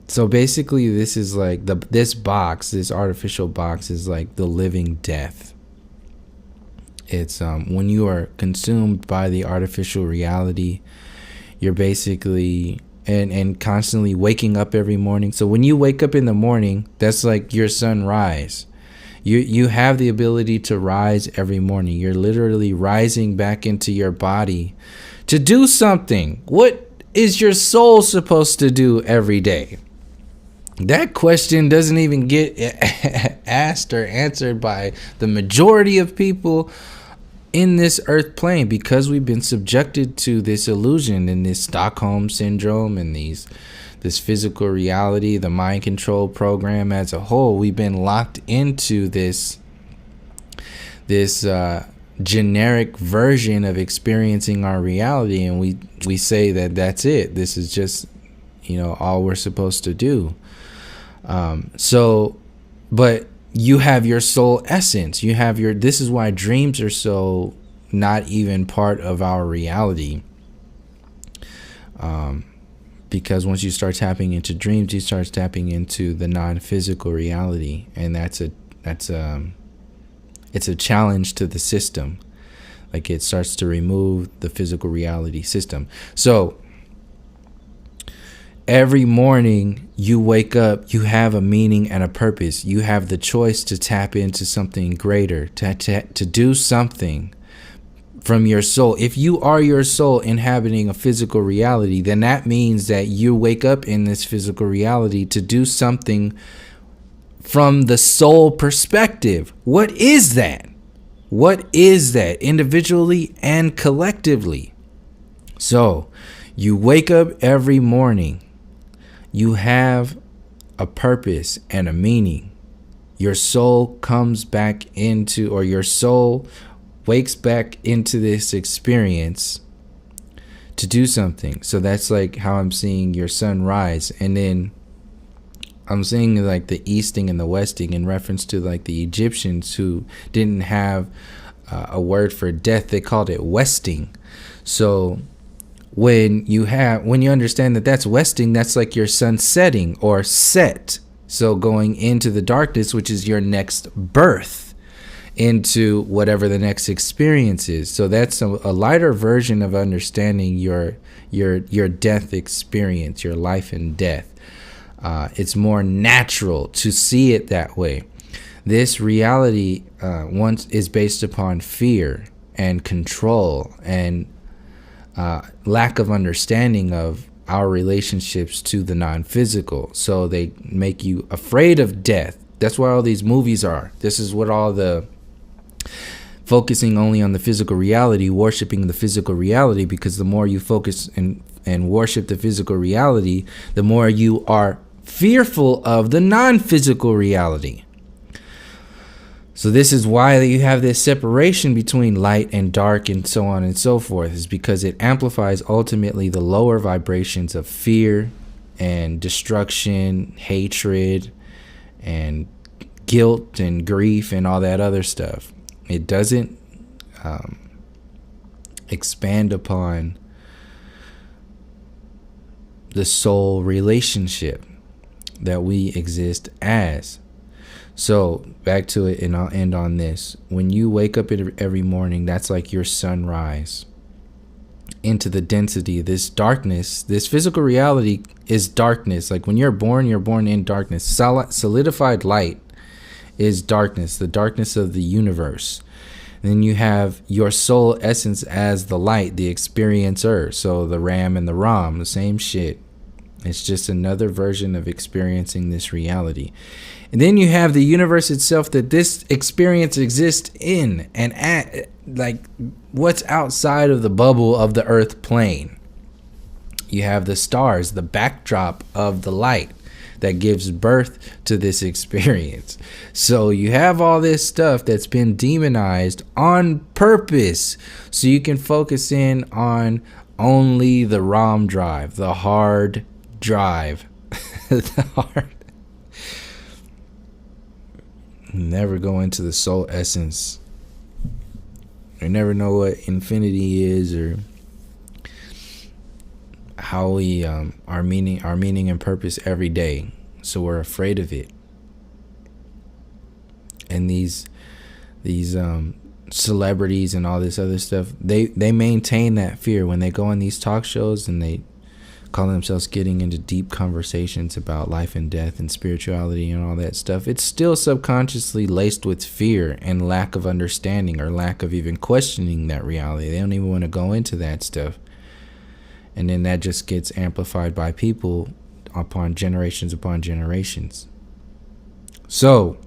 So basically, this is like this artificial box is like the living death. It's when you are consumed by the artificial reality, you're basically and constantly waking up every morning. So when you wake up in the morning, that's like your sunrise. You have the ability to rise every morning. You're literally rising back into your body to do something. What is your soul supposed to do every day? That question doesn't even get asked or answered by the majority of people in this earth plane, because we've been subjected to this illusion and this Stockholm syndrome and this physical reality, the mind control program as a whole. We've been locked into this generic version of experiencing our reality, and we say that that's it. This is just, all we're supposed to do. But you have your soul essence. This is why dreams are so not even part of our reality. Because once you start tapping into dreams, you start tapping into the non-physical reality. And it's a challenge to the system. Like, it starts to remove the physical reality system. So every morning you wake up, you have a meaning and a purpose. You have the choice to tap into something greater, to do something from your soul. If you are your soul inhabiting a physical reality, then that means that you wake up in this physical reality to do something from the soul perspective. What is that? What is that, individually and collectively? So you wake up every morning. You have a purpose and a meaning. Your soul comes back into, or your soul wakes back into this experience to do something. So that's like how I'm seeing your sunrise. And then I'm seeing like the easting and the westing in reference to like the Egyptians who didn't have a word for death. They called it westing. So when you understand that that's westing, that's like your sun setting or set. So going into the darkness, which is your next birth into whatever the next experience is. So that's a lighter version of understanding your death experience, your life and death. It's more natural to see it that way. This reality once is based upon fear and control and lack of understanding of our relationships to the non-physical. So they make you afraid of death. That's why all these movies are. This is what all the focusing only on the physical reality, worshiping the physical reality, because the more you focus and worship the physical reality, the more you are fearful of the non-physical reality. So this is why you have this separation between light and dark and so on and so forth, is because it amplifies ultimately the lower vibrations of fear and destruction, hatred, and guilt and grief and all that other stuff. It doesn't expand upon the soul relationship that we exist as. So back to it, and I'll end on this. When you wake up every morning, that's like your sunrise into the density, this darkness. This physical reality is darkness. Like when you're born in darkness. Solidified light is darkness, the darkness of the universe. And then you have your soul essence as the light, the experiencer. So the Ram and the Ram, the same shit. It's just another version of experiencing this reality. And then you have the universe itself that this experience exists in, and at, like, what's outside of the bubble of the earth plane. You have the stars, the backdrop of the light that gives birth to this experience. So you have all this stuff that's been demonized on purpose, so you can focus in on only the ROM drive, the hard drive. The hard. Never go into the soul essence. You never know what infinity is or how we our meaning and purpose every day. So we're afraid of it. And these celebrities and all this other stuff, they maintain that fear when they go on these talk shows and they call themselves getting into deep conversations about life and death and spirituality and all that stuff. It's still subconsciously laced with fear and lack of understanding, or lack of even questioning that reality. They don't even want to go into that stuff. And then that just gets amplified by people upon generations. So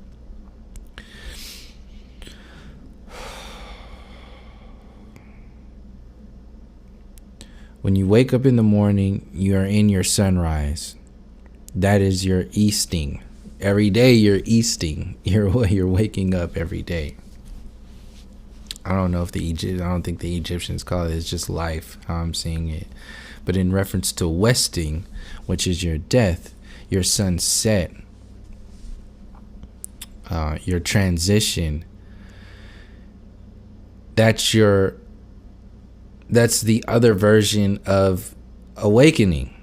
when you wake up in the morning, you are in your sunrise. That is your easting. Every day you're easting. You're waking up every day. I don't think the Egyptians call it. It's just life, how I'm seeing it. But in reference to westing, which is your death, your sunset, your transition, that's the other version of awakening.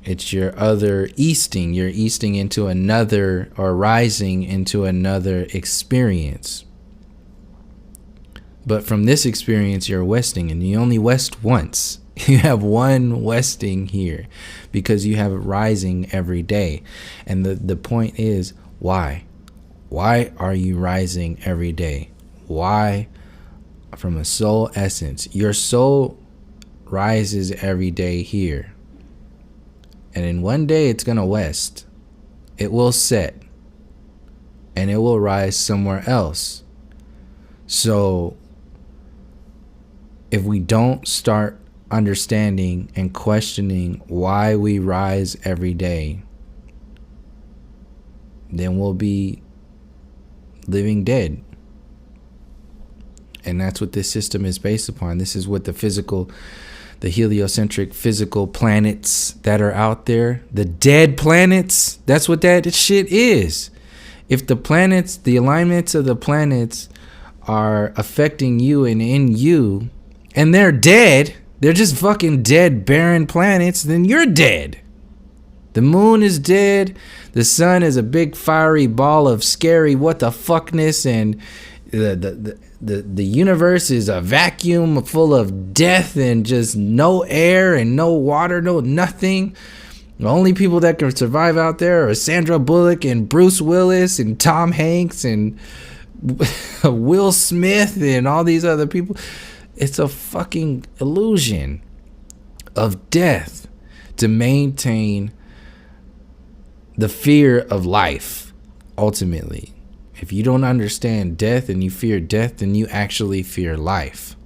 It's your other easting. You're easting into another, or rising into another experience. But from this experience, you're westing, and you only west once. You have one westing here because you have a rising every day. And the point is, why? Why are you rising every day? Why? From a soul essence. Your soul rises every day here. And in one day, it's going to west. It will set. And it will rise somewhere else. So if we don't start understanding and questioning why we rise every day, then we'll be living dead. And that's what this system is based upon. This is what the heliocentric physical planets that are out there, the dead planets, that's what that shit is. If the alignments of the planets are affecting you and in you, and they're dead, they're just fucking dead, barren planets, then you're dead. The moon is dead. The sun is a big fiery ball of scary what the fuckness, and the universe is a vacuum full of death and just no air and no water, no nothing. The only people that can survive out there are Sandra Bullock and Bruce Willis and Tom Hanks and Will Smith and all these other people. It's a fucking illusion of death to maintain the fear of life, ultimately. If you don't understand death and you fear death, then you actually fear life.